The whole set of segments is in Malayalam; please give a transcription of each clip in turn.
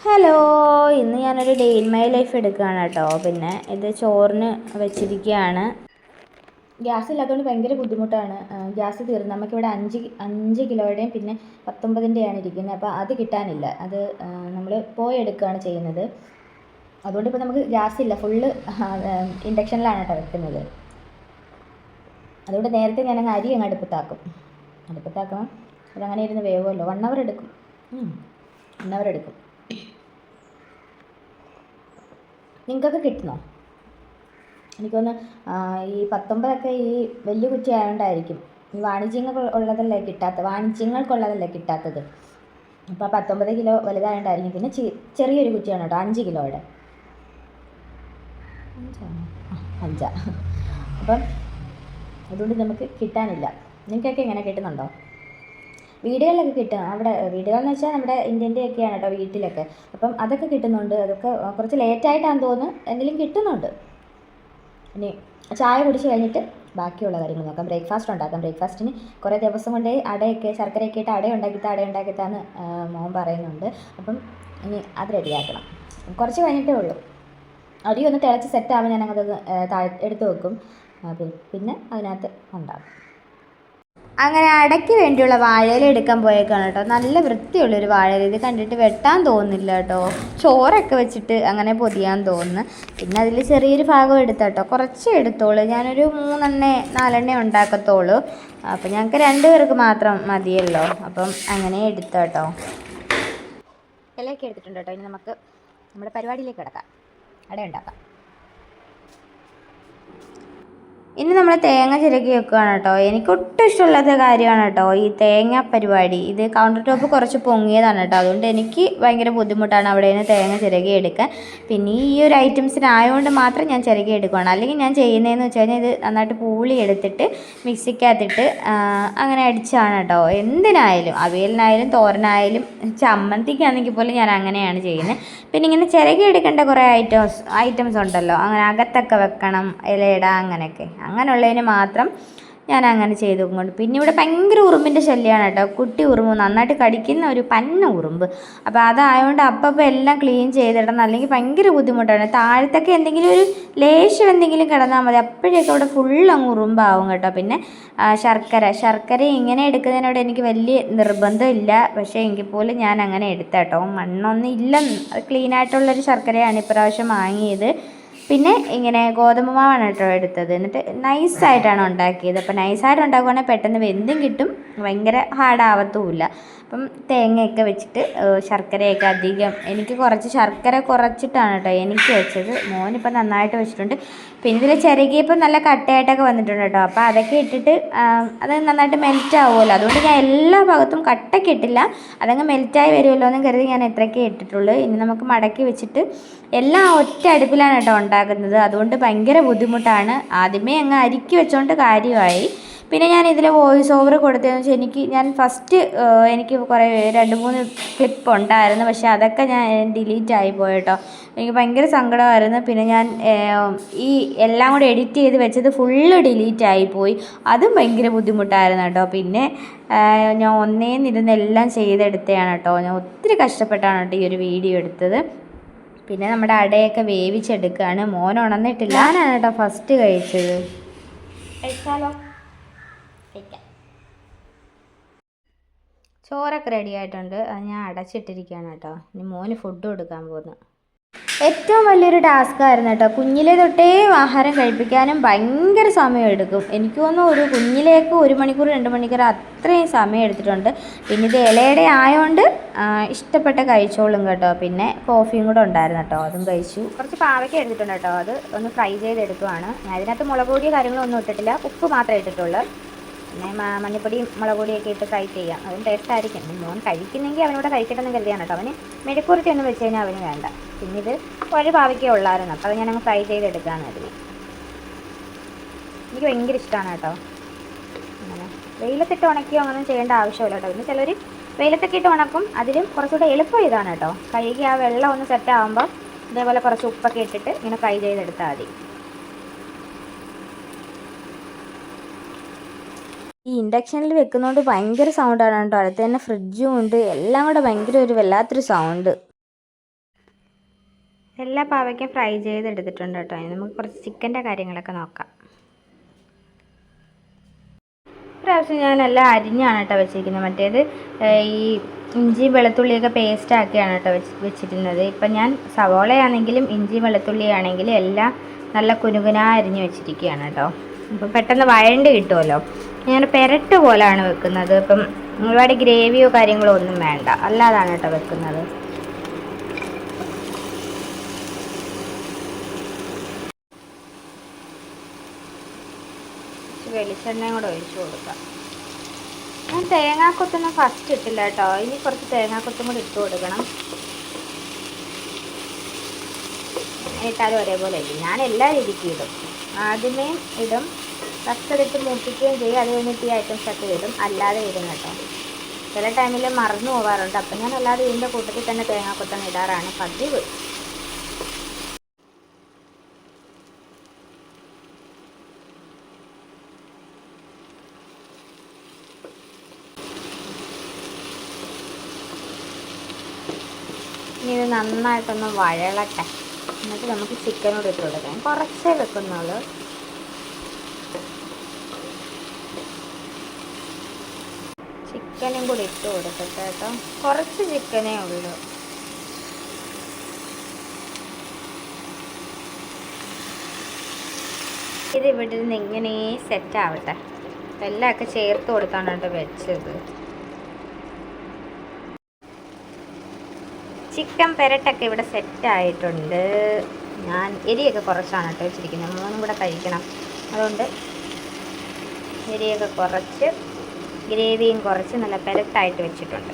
ഹലോ, ഇന്ന് ഞാനൊരു ഡേ ഇൻ മൈ ലൈഫ് എടുക്കുകയാണ് കേട്ടോ. പിന്നെ ഇത് ചോറിന് വെച്ചിരിക്കുകയാണ്. ഗ്യാസ് ഇല്ലാത്തതുകൊണ്ട് ഭയങ്കര ബുദ്ധിമുട്ടാണ്. ഗ്യാസ് തീർന്നു. നമുക്കിവിടെ അഞ്ച് കിലോയുടെയും പിന്നെ 19ൻ്റെയാണ് ഇരിക്കുന്നത്. അപ്പോൾ അത് കിട്ടാനില്ല. അത് നമ്മൾ പോയി എടുക്കുകയാണ് ചെയ്യുന്നത്. അതുകൊണ്ട് ഇപ്പോൾ നമുക്ക് ഗ്യാസ് ഇല്ല. ഫുള്ള് ഇൻഡക്ഷനിലാണ് കേട്ടോ വെക്കുന്നത്. അതുകൊണ്ട് നേരത്തെ ഞാൻ അരി അങ്ങ് അടുപ്പത്താക്കണം. അതങ്ങനെ ഇരുന്ന് വേവുമല്ലോ. 1 അവർ എടുക്കും. 1 അവർ എടുക്കും. നിങ്ങൾക്കൊക്കെ കിട്ടുന്നോ? എനിക്കൊന്ന് ഈ 19ഒക്കെ ഈ വലിയ കുറ്റി ആയതുകൊണ്ടായിരിക്കും. ഈ വാണിജ്യങ്ങൾക്കുള്ളതല്ലേ കിട്ടാത്തത്. അപ്പോൾ 19 കിലോ വലുതായതുകൊണ്ടായിരിക്കും. പിന്നെ ചെറിയൊരു കുറ്റിയാണ് കേട്ടോ, 5 കിലോയുടെ. 5 അപ്പം അതുകൊണ്ട് നമുക്ക് കിട്ടാനില്ല. നിങ്ങൾക്കൊക്കെ എങ്ങനെ കിട്ടുന്നുണ്ടോ? വീടുകളിലൊക്കെ കിട്ടും. അവിടെ വീടുകളെന്ന് വെച്ചാൽ നമ്മുടെ ഇന്ത്യൻ്റെയൊക്കെയാണ് കേട്ടോ, വീട്ടിലൊക്കെ. അപ്പം അതൊക്കെ കിട്ടുന്നുണ്ട്. അതൊക്കെ കുറച്ച് ലേറ്റായിട്ടാണെന്ന് തോന്നുന്നു, എന്തെങ്കിലും കിട്ടുന്നുണ്ട്. ഇനി ചായ കുടിച്ച് കഴിഞ്ഞിട്ട് ബാക്കിയുള്ള കാര്യങ്ങൾ നോക്കാം. ബ്രേക്ക്ഫാസ്റ്റ് ഉണ്ടാക്കാം. ബ്രേക്ക്ഫാസ്റ്റിന് കുറേ ദിവസം കൊണ്ട് ശർക്കരയൊക്കെ ഇട്ട് അട ഉണ്ടാക്കിത്താന്ന് മോൻ പറയുന്നുണ്ട്. അപ്പം ഇനി അത് റെഡിയാക്കണം. കുറച്ച് കഴിഞ്ഞിട്ടേ ഉള്ളൂ. അരി ഒന്ന് തിളച്ച് സെറ്റാകുമ്പോൾ ഞാനത് എടുത്ത് വെക്കും. പിന്നെ അതിനകത്ത് ഉണ്ടാകും. അങ്ങനെ അടയ്ക്ക് വേണ്ടിയുള്ള വാഴയില എടുക്കാൻ പോയേക്കാണ് കേട്ടോ. നല്ല വൃത്തിയുള്ളൊരു വാഴയില. ഇത് കണ്ടിട്ട് വെട്ടാൻ തോന്നുന്നില്ല കേട്ടോ. ചോറൊക്കെ വെച്ചിട്ട് അങ്ങനെ പൊതിയാൻ തോന്നുന്നു. പിന്നെ അതിൽ ചെറിയൊരു ഭാഗം എടുത്താട്ടോ, കുറച്ച് എടുത്തോളൂ. ഞാനൊരു 3-4 ഉണ്ടാക്കത്തുള്ളൂ. അപ്പം ഞങ്ങൾക്ക് 2 പേർക്ക് മാത്രം മതിയല്ലോ. അപ്പം അങ്ങനെ എടുത്തോട്ടോ. ഇലയൊക്കെ എടുത്തിട്ടുണ്ട് കേട്ടോ. ഇനി നമുക്ക് നമ്മുടെ പരിപാടിയിലേക്ക് കിടക്കാം. അട ഉണ്ടാക്കാം. ഇനി നമ്മൾ തേങ്ങ ചിരകി വെക്കുകയാണ് കേട്ടോ. എനിക്കൊട്ടും ഇഷ്ടമുള്ളൊരു കാര്യമാണ് കേട്ടോ ഈ തേങ്ങ പരിപാടി. ഇത് കൗണ്ടർ ടോപ്പ് കുറച്ച് പൊങ്ങിയതാണ് കേട്ടോ. അതുകൊണ്ട് എനിക്ക് ഭയങ്കര ബുദ്ധിമുട്ടാണ് അവിടെ നിന്ന് തേങ്ങ ചിരകി എടുക്കാൻ. പിന്നെ ഈ ഒരു ഐറ്റംസിനായതുകൊണ്ട് മാത്രം ഞാൻ ചിരകി എടുക്കുകയാണ്. അല്ലെങ്കിൽ ഞാൻ ചെയ്യുന്നതെന്ന് വെച്ച് കഴിഞ്ഞാൽ ഇത് നന്നായിട്ട് പൂളി എടുത്തിട്ട് മിക്സിക്കകത്തിട്ട് അങ്ങനെ അടിച്ചാണ് കേട്ടോ. എന്തിനായാലും, അവിയലിനായാലും തോരനായാലും ചമ്മന്തിക്കാണെങ്കിൽ പോലും ഞാൻ അങ്ങനെയാണ് ചെയ്യുന്നത്. പിന്നെ ഇങ്ങനെ ചിരകി എടുക്കേണ്ട കുറേ ഐറ്റംസ് ഉണ്ടല്ലോ, അങ്ങനെ അകത്തൊക്കെ വെക്കണം, ഇലയിട, അങ്ങനെയുള്ളതിന് മാത്രം ഞാൻ അങ്ങനെ ചെയ്തു കൊണ്ട്. പിന്നെ ഇവിടെ ഭയങ്കര ഉറുമ്പിൻ്റെ ശല്യമാണ് കേട്ടോ. കുട്ടി ഉറുമ്പ്, നന്നായിട്ട് കടിക്കുന്ന ഒരു പന്ന ഉറുമ്പ്. അപ്പോൾ അതായതുകൊണ്ട് അപ്പം എല്ലാം ക്ലീൻ ചെയ്തിടണം, അല്ലെങ്കിൽ ഭയങ്കര ബുദ്ധിമുട്ടാണ്. താഴത്തൊക്കെ എന്തെങ്കിലും ഒരു ലേശം എന്തെങ്കിലും കിടന്നാൽ മതി, അപ്പോഴേക്കും അവിടെ ഫുള്ളങ്ങ് ഉറുമ്പാവും കേട്ടോ. പിന്നെ ശർക്കര ഇങ്ങനെ എടുക്കുന്നതിനോട് എനിക്ക് വലിയ നിർബന്ധമില്ല. പക്ഷേ എങ്കിൽ പോലും ഞാൻ അങ്ങനെ എടുത്താട്ടോ. മണ്ണൊന്നും ഇല്ല, ക്ലീനായിട്ടുള്ളൊരു ശർക്കരയാണ് ഇപ്രാവശ്യം വാങ്ങിയത്. പിന്നെ ഇങ്ങനെ ഗോതമ്പ് മാവാണ് കേട്ടോ എടുത്തത്. എന്നിട്ട് നൈസായിട്ടാണ് ഉണ്ടാക്കിയത്. അപ്പോൾ നൈസായിട്ട് ഉണ്ടാക്കുകയാണെങ്കിൽ പെട്ടെന്ന് വെന്തും കിട്ടും, ഭയങ്കര ഹാർഡാവത്തുമില്ല. അപ്പം തേങ്ങയൊക്കെ വെച്ചിട്ട് ശർക്കരയൊക്കെ അധികം, എനിക്ക് കുറച്ച് ശർക്കര കുറച്ചിട്ടാണ് കേട്ടോ എനിക്ക് വെച്ചത്. മോനിപ്പോൾ നന്നായിട്ട് വെച്ചിട്ടുണ്ട്. പിന്നെ ഇതിൽ ചിരകിയപ്പോൾ നല്ല കട്ടയായിട്ടൊക്കെ വന്നിട്ടുണ്ട് കേട്ടോ. അപ്പോൾ അതൊക്കെ ഇട്ടിട്ട് അത് നന്നായിട്ട് മെൽറ്റ് ആവുമല്ലോ. അതുകൊണ്ട് ഞാൻ എല്ലാ ഭാഗത്തും കട്ടയ്ക്ക് ഇട്ടില്ല, അതങ്ങ് മെൽറ്റായി വരുമല്ലോ എന്ന് കരുതി ഞാൻ ഇത്രയൊക്കെ ഇട്ടിട്ടുള്ളൂ. ഇനി നമുക്ക് മടക്കി വെച്ചിട്ട് എല്ലാം ഒറ്റ അടുപ്പിലാണ് കേട്ടോ ഉണ്ടാക്കുന്നത്. അതുകൊണ്ട് ഭയങ്കര ബുദ്ധിമുട്ടാണ്. ആദ്യമേ അങ്ങ് അരിക്കി വെച്ചോണ്ട് കാര്യമായി. പിന്നെ ഞാൻ ഇതിൽ വോയിസ് ഓവർ കൊടുത്തതെന്ന് വെച്ചാൽ ഞാൻ ഫസ്റ്റ് എനിക്ക് കുറേ 2-3 ക്ലിപ്പ് ഉണ്ടായിരുന്നു. പക്ഷേ അതൊക്കെ ഞാൻ ഡിലീറ്റ് ആയിപ്പോയി കേട്ടോ. എനിക്ക് ഭയങ്കര സങ്കടമായിരുന്നു. പിന്നെ ഞാൻ ഈ എല്ലാം കൂടെ എഡിറ്റ് ചെയ്ത് വെച്ചത് ഫുള്ള് ഡിലീറ്റ് ആയിപ്പോയി. അതും ഭയങ്കര ബുദ്ധിമുട്ടായിരുന്നു കേട്ടോ. പിന്നെ ഞാൻ ഒന്നേന്നിരുന്ന് എല്ലാം ചെയ്തെടുത്തതാണ് കേട്ടോ. ഞാൻ ഒത്തിരി കഷ്ടപ്പെട്ടാണ് കേട്ടോ ഈ ഒരു വീഡിയോ എടുത്തത്. പിന്നെ നമ്മുടെ അടയൊക്കെ വേവിച്ചെടുക്കുകയാണ്. മോൻ ഉണർന്നിട്ടില്ല. ഞാനാണ് കേട്ടോ ഫസ്റ്റ് കഴിച്ചത്. കഴിച്ചാലോ? കഴിക്കാം. ചോറൊക്കെ റെഡി ആയിട്ടുണ്ട്. അത് ഞാൻ അടച്ചിട്ടിരിക്കുകയാണ് കേട്ടോ. ഇനി മോന് ഫുഡ് കൊടുക്കാൻ പോകുന്നു. ഏറ്റവും വലിയൊരു ടാസ്ക്കായിരുന്നു കേട്ടോ. കുഞ്ഞിലേ തൊട്ടേ ആഹാരം കഴിപ്പിക്കാനും ഭയങ്കര സമയം എടുക്കും. എനിക്ക് തോന്നുന്നു ഒരു കുഞ്ഞിലേക്ക് 1 മണിക്കൂർ 2 മണിക്കൂർ അത്രയും സമയം എടുത്തിട്ടുണ്ട്. പിന്നെ ഇത് ഇലയുടെ ആയതുകൊണ്ട് ഇഷ്ടപ്പെട്ട കഴിച്ചോളും കേട്ടോ. പിന്നെ കോഫിയും കൂടെ ഉണ്ടായിരുന്നു കേട്ടോ, അതും കഴിച്ചു. കുറച്ച് പാവയ്ക്ക എടുത്തിട്ടുണ്ട് കേട്ടോ. അത് ഒന്ന് ഫ്രൈ ചെയ്തെടുക്കുവാണ്. ഞാൻ ഇതിനകത്ത് മുളക് പൊടിയോ കാര്യങ്ങളൊന്നും ഇട്ടിട്ടില്ല, ഉപ്പ് മാത്രമേ ഇട്ടിട്ടുള്ളൂ. പിന്നെ മഞ്ഞപ്പൊടിയും മുളക് പൊടിയൊക്കെ ഇട്ട് ഫ്രൈ ചെയ്യാം, അതും ടേസ്റ്റ് ആയിരിക്കും. മോൻ കഴിക്കുന്നെങ്കിൽ അവനോട് കഴിക്കട്ടെ എന്ന് കരുതിയാണ് കേട്ടോ. അവന് മെഴുക്കുവരട്ടി ഒന്നും വെച്ച് കഴിഞ്ഞാൽ അവന് വേണ്ട. പിന്നെ ഇത് ഒരു പാവയ്ക്ക ഉള്ളായിരുന്നു, അപ്പോൾ അത് ഞാനങ്ങ് ഫ്രൈ ചെയ്തെടുക്കാമെന്ന് കരുതി. എനിക്ക് ഭയങ്കര ഇഷ്ടമാണ് കേട്ടോ. അങ്ങനെ വെയിലത്തിട്ട് ഉണക്കിയോ അങ്ങനെ ചെയ്യേണ്ട ആവശ്യമില്ല കേട്ടോ. പിന്നെ ചിലർ വെയിലത്തൊക്കെ ഇട്ട് ഉണക്കും, അതിലും കുറച്ചുകൂടെ എളുപ്പം ഇതാണ് കേട്ടോ. കഴുകി ആ വെള്ളം ഒന്ന് സെറ്റ് ആകുമ്പോൾ ഇതേപോലെ കുറച്ച് ഉപ്പൊക്കെ ഇട്ടിട്ട് ഇങ്ങനെ ഫ്രൈ ചെയ്തെടുത്താൽ മതി. ഈ ഇൻഡക്ഷനിൽ വെക്കുന്നതുകൊണ്ട് ഭയങ്കര സൗണ്ടാണ് കേട്ടോ. അടുത്ത് തന്നെ ഫ്രിഡ്ജും ഉണ്ട്, എല്ലാം കൂടെ ഭയങ്കര ഒരു വല്ലാത്തൊരു സൗണ്ട്. എല്ലാ പാവയ്ക്കും ഫ്രൈ ചെയ്തെടുത്തിട്ടുണ്ട് കേട്ടോ. ഇനി നമുക്ക് കുറച്ച് ചിക്കൻ്റെ കാര്യങ്ങളൊക്കെ നോക്കാം. പ്രാവശ്യം ഞാനെല്ലാം അരിഞ്ഞാണ് കേട്ടോ വെച്ചിരിക്കുന്നത്. മറ്റേത് ഈ ഇഞ്ചി വെളുത്തുള്ളിയൊക്കെ പേസ്റ്റ് ആക്കിയാണ് കേട്ടോ വെച്ചിരുന്നത്. ഇപ്പം ഞാൻ സവോളയാണെങ്കിലും ഇഞ്ചി വെളുത്തുള്ളി ആണെങ്കിലും എല്ലാം നല്ല കുനുകുന അരിഞ്ഞ് വെച്ചിരിക്കുകയാണ് കേട്ടോ. ഇപ്പം പെട്ടെന്ന് വഴണ്ട് കിട്ടുമല്ലോ. ഞാൻ പെരട്ട് പോലാണ് വെക്കുന്നത്. ഇപ്പം ഒരുപാട് ഗ്രേവിയോ കാര്യങ്ങളോ ഒന്നും വേണ്ട, അല്ലാതാണ് കേട്ടോ വെക്കുന്നത്. വെളിച്ചെണ്ണയും കൂടെ ഒഴിച്ചു കൊടുക്കാം. ഞാൻ തേങ്ങാക്കൊത്തൊന്നും ഫസ്റ്റ് ഇട്ടില്ല കേട്ടോ. ഇനി കുറച്ച് തേങ്ങാക്കൊത്തും കൂടി ഇട്ട് കൊടുക്കണം. ഇട്ടാലും ഒരേപോലെ ഇല്ല. ഞാൻ എല്ലാ രീതിക്കും ഇടും. ആദ്യമേ ഇടും, ഫസ്റ്റ് എടുത്ത് മൂപ്പിക്കുകയും ചെയ്യും. അത് കഴിഞ്ഞിട്ട് ഈ ഐറ്റംസൊക്കെ ഇടും. അല്ലാതെ ഇടും കേട്ടോ. ചില ടൈമിൽ മറന്നു പോകാറുണ്ട്. അപ്പം ഞാൻ അല്ലാതെ ഇതിൻ്റെ കൂട്ടത്തിൽ തന്നെ തേങ്ങാക്കൊത്തം ഇടാറാണ് പതിവ്. ഇനി ഇത് നന്നായിട്ടൊന്ന് വഴളട്ടെ. എന്നിട്ട് നമുക്ക് ചിക്കനോട് ഇട്ട് കൊടുക്കാം. കുറച്ചേ വെക്കുന്നുള്ളൂ. ചിക്കനും കൂടി ഇട്ട് കൊടുക്കട്ടെ കേട്ടോ. കുറച്ച് ചിക്കനേ ഉള്ളൂ. ഇത് ഇവിടെ നിന്ന് ഇങ്ങനെ സെറ്റ് ആവട്ടെ. എല്ലാമൊക്കെ ചേർത്ത് കൊടുത്താണ് കേട്ടോ വെച്ചത്. ചിക്കൻ പെരട്ടൊക്കെ ഇവിടെ സെറ്റായിട്ടുണ്ട്. ഞാൻ എരിയൊക്കെ കുറച്ചാണ് കേട്ടോ വെച്ചിരിക്കുന്നത്. മോനും കൂടെ കഴിക്കണം. അതുകൊണ്ട് എരിയൊക്കെ കുറച്ച് ഗ്രേവിയും കുറച്ച് നല്ല പെരട്ടായിട്ട് വെച്ചിട്ടുണ്ട്.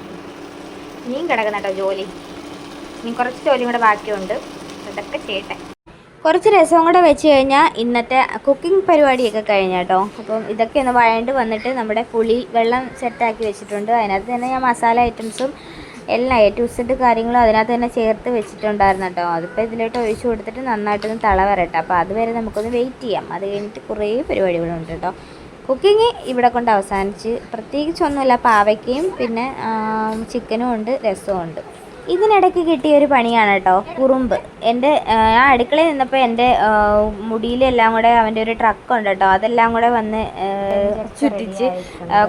ഇനിയും കിടക്കുന്ന കേട്ടോ ജോലി. ഇനി കുറച്ച് ജോലിയും കൂടെ ബാക്കിയുണ്ട്. അതൊക്കെ ചെയ്യട്ടെ. കുറച്ച് രസവും കൂടെ വെച്ച് കഴിഞ്ഞാൽ ഇന്നത്തെ കുക്കിംഗ് പരിപാടിയൊക്കെ കഴിഞ്ഞ കേട്ടോ. അപ്പം ഇതൊക്കെ ഒന്ന് വഴണ്ട് വന്നിട്ട് നമ്മുടെ പുളി വെള്ളം സെറ്റാക്കി വെച്ചിട്ടുണ്ട്. അതിനകത്ത് തന്നെ ഞാൻ മസാല ഐറ്റംസും എല്ലാം A to Z കാര്യങ്ങളും അതിനകത്ത് തന്നെ ചേർത്ത് വെച്ചിട്ടുണ്ടായിരുന്നു കേട്ടോ. അതിപ്പോൾ ഇതിലോട്ട് ഒഴിച്ചു കൊടുത്തിട്ട് നന്നായിട്ടൊന്ന് തള വരട്ടെ. അപ്പോൾ അതുവരെ നമുക്കൊന്ന് വെയിറ്റ് ചെയ്യാം. അത് കഴിഞ്ഞിട്ട് കുറേ പരിപാടികളുണ്ട് കേട്ടോ. കുക്കിംഗ് ഇവിടെ കൊണ്ട് അവസാനിച്ച്. പ്രത്യേകിച്ചൊന്നുമില്ല. പാവയ്ക്കയും പിന്നെ ചിക്കനും ഉണ്ട്, രസവും ഉണ്ട്. ഇതിനിടയ്ക്ക് കിട്ടിയൊരു പണിയാണ് കേട്ടോ, കുറുമ്പ്. എൻ്റെ ആ അടുക്കളയിൽ നിന്നപ്പോൾ എൻ്റെ മുടിയിലെല്ലാം കൂടെ അവൻ്റെ ഒരു ട്രക്കുണ്ട് കേട്ടോ. അതെല്ലാം കൂടെ വന്ന് ചുറ്റിച്ച്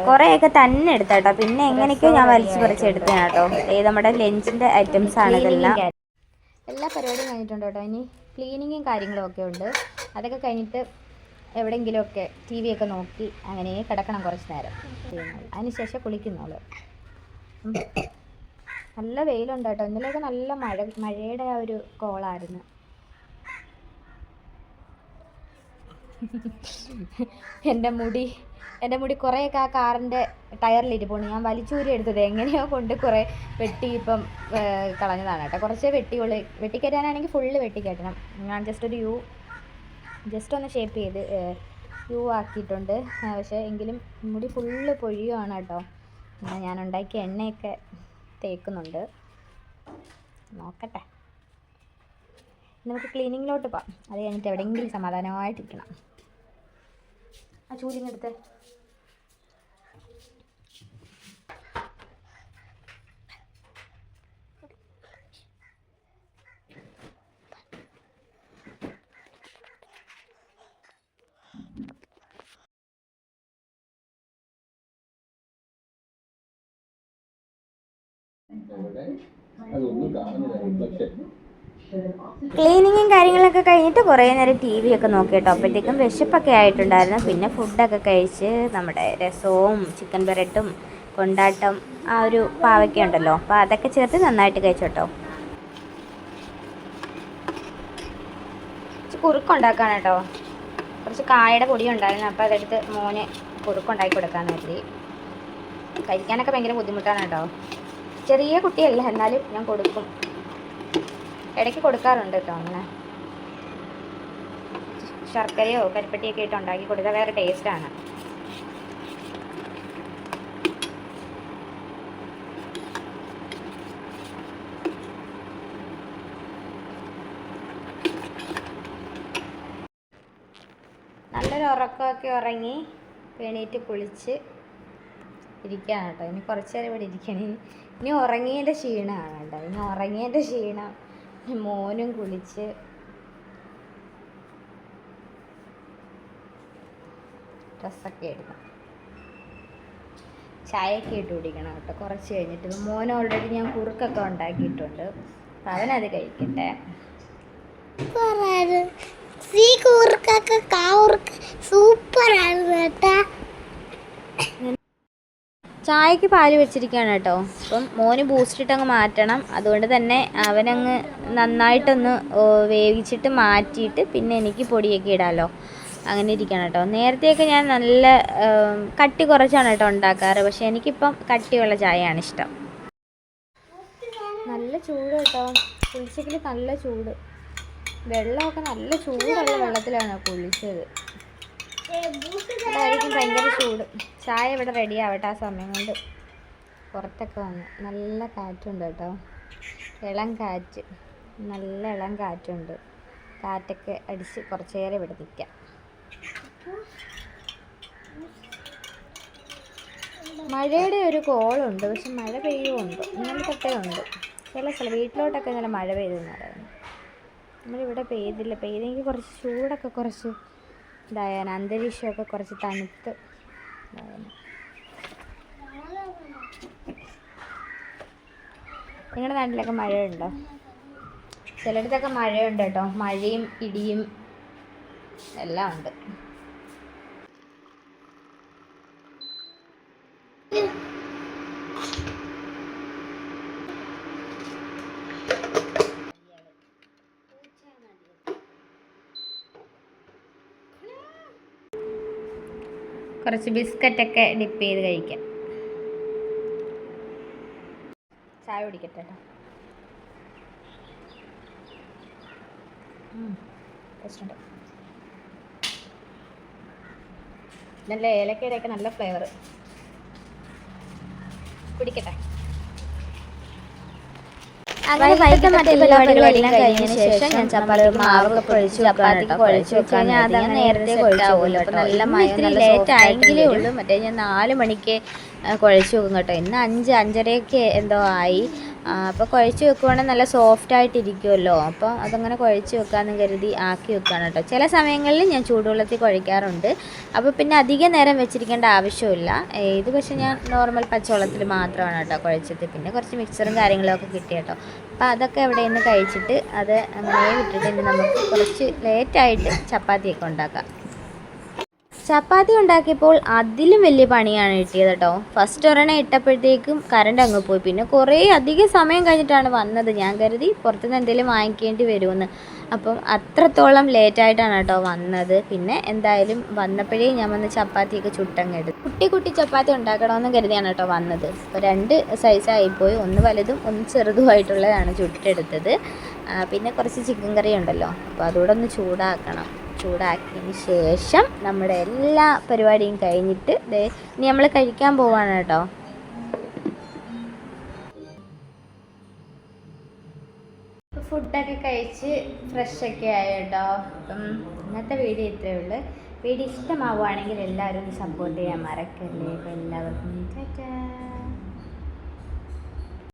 കുറേയൊക്കെ തന്നെ എടുത്ത കേട്ടോ. പിന്നെ എങ്ങനെയൊക്കെയോ ഞാൻ വലിച്ചു പറിച്ചെടുത്തതാണ് കേട്ടോ. നമ്മുടെ ലഞ്ചിൻ്റെ ഐറ്റംസാണ് ഇതെല്ലാം. എല്ലാ പരിപാടിയും കഴിഞ്ഞിട്ടുണ്ട് കേട്ടോ. ഇനി ക്ലീനിങ്ങും കാര്യങ്ങളും ഒക്കെ ഉണ്ട്. അതൊക്കെ കഴിഞ്ഞിട്ട് എവിടെയെങ്കിലുമൊക്കെ TV ഒക്കെ നോക്കി അങ്ങനെ കിടക്കണം കുറച്ച് നേരം. അതിനുശേഷം കുളിക്കുന്നോളൂ. നല്ല വെയിലുണ്ട് കേട്ടോ. ഇന്നലെയൊക്കെ നല്ല മഴയുടെ ആ ഒരു കോളായിരുന്നു. എൻ്റെ മുടി കുറേയൊക്കെ ആ കാറിൻ്റെ ടയറിലിരിപ്പുണ്ട്. ഞാൻ വലിച്ചൂരി എടുത്തത് എങ്ങനെയോ കൊണ്ട് കുറേ വെട്ടി ഇപ്പം കളഞ്ഞതാണ് കേട്ടോ. കുറച്ചേ വെട്ടിക്കയറ്റാനാണെങ്കിൽ ഫുള്ള് വെട്ടിക്കയറ്റണം. ഞാൻ ജസ്റ്റ് ഒന്ന് ഷേപ്പ് ചെയ്ത് യു ആക്കിയിട്ടുണ്ട്. പക്ഷേ എങ്കിലും മുടി ഫുള്ള് പൊഴിയുവാണ് കേട്ടോ. ഞാൻ ഉണ്ടാക്കിയ എണ്ണയൊക്കെ തേക്കുന്നുണ്ട്. നോക്കട്ടെ. നമുക്ക് ക്ലീനിങ്ങിലോട്ട് പോകാം. അത് കഴിഞ്ഞിട്ട് എവിടെയെങ്കിലും സമാധാനമായിട്ടിരിക്കണം. ആ ചൂലിങ്ങെടുത്ത് ക്ലീനിങ്ങും കാര്യങ്ങളൊക്കെ കഴിഞ്ഞിട്ട് കുറേ നേരം TV ഒക്കെ നോക്കി കേട്ടോ. അപ്പോഴത്തേക്കും വിശപ്പൊക്കെ ആയിട്ടുണ്ടായിരുന്നു. പിന്നെ ഫുഡൊക്കെ കഴിച്ച് നമ്മുടെ രസവും ചിക്കൻ പെരട്ടും കൊണ്ടാട്ടം ആ ഒരു പാവയ്ക്ക ഉണ്ടല്ലോ, അപ്പോൾ അതൊക്കെ ചേർത്ത് നന്നായിട്ട് കഴിച്ചു കേട്ടോ. കുറുക്കുണ്ടാക്കാൻ കേട്ടോ. കുറച്ച് കായയുടെ പൊടി ഉണ്ടായിരുന്നു. അപ്പോൾ അതെടുത്ത് മോന് കുറുക്കുണ്ടാക്കി കൊടുക്കാമെന്ന് കരുതി. കഴിക്കാനൊക്കെ ഭയങ്കര ബുദ്ധിമുട്ടാണ് കേട്ടോ. ചെറിയ കുട്ടിയല്ല, എന്നാലും ഞാൻ കൊടുക്കും. ഇടയ്ക്ക് കൊടുക്കാറുണ്ട് കേട്ടോ. അങ്ങനെ ശർക്കരയോ കരിപ്പട്ടിയൊക്കെ ഇട്ട് ഉണ്ടാക്കി കൊടുത്താൽ വേറെ ടേസ്റ്റാണ്. നല്ലൊരു ഉറക്കമൊക്കെ ഉറങ്ങി എണീറ്റ് കുളിച്ച് ഇരിക്കുകയാണ് കേട്ടോ. ഇനി കുറച്ച് നേരം ഇവിടെ ഇരിക്കണം. ഇനി ഉറങ്ങിയതിൻ്റെ ക്ഷീണമാണ് കേട്ടോ. ഇനി ഉറങ്ങിയതിൻ്റെ ക്ഷീണം മോനും കുളിച്ച് ഡ്രസ്സൊക്കെ എടുക്കണം. ചായയൊക്കെ ഇട്ട് കുടിക്കണം കേട്ടോ കുറച്ച് കഴിഞ്ഞിട്ട്. മോൻ ഓൾറെഡി ഞാൻ കുറുക്കൊക്കെ ഉണ്ടാക്കിയിട്ടുണ്ട്, അപ്പം അവനത് കഴിക്കട്ടെ. ചായക്ക് പാല് വെച്ചിരിക്കുകയാണ് കേട്ടോ. അപ്പം മോന് ബൂസ്റ്റ് ഇട്ടങ്ങ് മാറ്റണം, അതുകൊണ്ട് തന്നെ അവനങ്ങ് നന്നായിട്ടൊന്ന് വേവിച്ചിട്ട് മാറ്റിയിട്ട് പിന്നെ എനിക്ക് പൊടിയൊക്കെ ഇടാമല്ലോ, അങ്ങനെ ഇരിക്കണം കേട്ടോ. നേരത്തെയൊക്കെ ഞാൻ നല്ല കട്ടി കുറച്ചാണ് കേട്ടോ ഉണ്ടാക്കാറ്, പക്ഷെ എനിക്കിപ്പം കട്ടിയുള്ള ചായയാണ് ഇഷ്ടം. നല്ല ചൂട് കേട്ടോ, കുളിച്ചെങ്കിൽ നല്ല ചൂട്. വെള്ളമൊക്കെ നല്ല ചൂടുള്ള വെള്ളത്തിലാണ് കുളിച്ചത്. അതായിരിക്കും ഭയങ്കര ചൂട്. ചായ ഇവിടെ റെഡി ആവട്ടെ, ആ സമയം കൊണ്ട് പുറത്തൊക്കെ വന്ന് നല്ല കാറ്റുണ്ട് കേട്ടോ, ഇളം കാറ്റ്, നല്ല ഇളം കാറ്റുണ്ട്. കാറ്റൊക്കെ അടിച്ച് കുറച്ച് നേരം ഇവിടെ നിൽക്കാം. മഴയുടെ ഒരു കോളുണ്ട്, പക്ഷെ മഴ പെയ്യുമുണ്ട്, ഇന്നലെ തൊട്ടേ ഉണ്ട്. ചില സ്ഥലം വീട്ടിലോട്ടൊക്കെ ഇന്നലെ മഴ പെയ്തെന്ന് പറയുന്നു. നമ്മളിവിടെ പെയ്തില്ല. പെയ്തെങ്കിൽ കുറച്ച് ചൂടൊക്കെ കുറച്ച് ഇതായാലും അന്തരീക്ഷമൊക്കെ കുറച്ച് തണുത്ത് ഇതായാലും. നിങ്ങളുടെ നാട്ടിലൊക്കെ മഴയുണ്ടോ? ചിലയിടത്തൊക്കെ മഴയുണ്ട് കേട്ടോ, മഴയും ഇടിയും എല്ലാം ഉണ്ട്. കുറച്ച് ബിസ്ക്കറ്റൊക്കെ ഡിപ്പ് ചെയ്ത് കഴിക്കാം. ചായ കുടിക്കട്ടെ കേട്ടോ. ടേസ്റ്റുണ്ട്. നല്ല ഏലക്കയുടെയൊക്കെ നല്ല ഫ്ലേവർ. കുടിക്കട്ടെ. അങ്ങനെ വൈകിട്ട് മറ്റു പരിപാടികളെല്ലാം കഴിഞ്ഞതിന് ശേഷം ഞാൻ ചപ്പാത്തി മാവൊക്കെ കുഴച്ച് ചപ്പാത്തിക്ക് കുഴച്ച് വെക്കാൻ ഞാൻ നേരത്തെ കുഴച്ചാവുമല്ലോ. അപ്പോൾ നല്ല ഇത്തിരി ലേറ്റ് ആയെങ്കിലേ ഉള്ളൂ. മറ്റേ ഞാൻ 4 മണിക്ക് കുഴച്ച് വെക്കും കേട്ടോ. ഇന്ന് 5-5:30 എന്തോ ആയി. അപ്പോൾ കുഴച്ച് വെക്കുവാണെങ്കിൽ നല്ല സോഫ്റ്റായിട്ടിരിക്കുമല്ലോ. അപ്പോൾ അതങ്ങനെ കുഴച്ച് വെക്കാമെന്ന് കരുതി ആക്കി വെക്കുകയാണ് കേട്ടോ. ചില സമയങ്ങളിൽ ഞാൻ ചൂടുവെള്ളത്തിൽ കുഴയ്ക്കാറുണ്ട്, അപ്പോൾ പിന്നെ അധികം നേരം വെച്ചിരിക്കേണ്ട ആവശ്യമില്ല. ഇത് പക്ഷേ ഞാൻ നോർമൽ പച്ചവെള്ളത്തിൽ മാത്രമാണ് കേട്ടോ കുഴച്ചത്. പിന്നെ കുറച്ച് മിക്സറും കാര്യങ്ങളൊക്കെ കിട്ടി കേട്ടോ. അപ്പോൾ അതൊക്കെ ഇവിടെ നിന്ന് കഴിച്ചിട്ട് അത് അങ്ങനെ വിട്ടിട്ട് നമുക്ക് കുറച്ച് ലേറ്റായിട്ട് ചപ്പാത്തിയൊക്കെ ഉണ്ടാക്കാം. ചപ്പാത്തി ഉണ്ടാക്കിയപ്പോൾ അതിലും വലിയ പണിയാണ് കിട്ടിയത് കേട്ടോ. ഫസ്റ്റ് ഒരെണ്ണം ഇട്ടപ്പോഴത്തേക്കും കറണ്ട് അങ്ങ് പോയി. പിന്നെ കുറേ അധികം സമയം കഴിഞ്ഞിട്ടാണ് വന്നത്. ഞാൻ കരുതി പുറത്തുനിന്ന് എന്തെങ്കിലും വാങ്ങിക്കേണ്ടി വരുമെന്ന്. അപ്പം അത്രത്തോളം ലേറ്റായിട്ടാണ് കേട്ടോ വന്നത്. പിന്നെ എന്തായാലും വന്നപ്പോഴേ ഞാൻ വന്ന് ചപ്പാത്തിയൊക്കെ ചുട്ടങ്ങെടുത്തു. കുട്ടി ചപ്പാത്തി ഉണ്ടാക്കണമെന്ന് കരുതിയാണ് കേട്ടോ വന്നത്. അപ്പോൾ 2 സൈസായിപ്പോയി, ഒന്ന് വലുതും ഒന്ന് ചെറുതുമായിട്ടുള്ളതാണ് ചുട്ടെടുത്തത്. പിന്നെ കുറച്ച് ചിക്കൻ കറി ഉണ്ടല്ലോ, അപ്പോൾ അതുകൂടെ ഒന്ന് ചൂടാക്കിയതിന് ശേഷം നമ്മുടെ എല്ലാ പരിപാടിയും കഴിഞ്ഞിട്ട് ഇനി നമ്മൾ കഴിക്കാൻ പോവാണ് കേട്ടോ. ഫുഡൊക്കെ കഴിച്ച് ഫ്രഷൊക്കെ ആയി കേട്ടോ. അപ്പം ഇന്നത്തെ വീഡിയോ ഇത്രയേ ഉള്ളൂ. വീഡിയോ ഇഷ്ടമാവുകയാണെങ്കിൽ എല്ലാവരും ഒന്ന് സപ്പോർട്ട് ചെയ്യാൻ മറക്കല്ലേ. അപ്പോൾ എല്ലാവർക്കും ടാറ്റാ.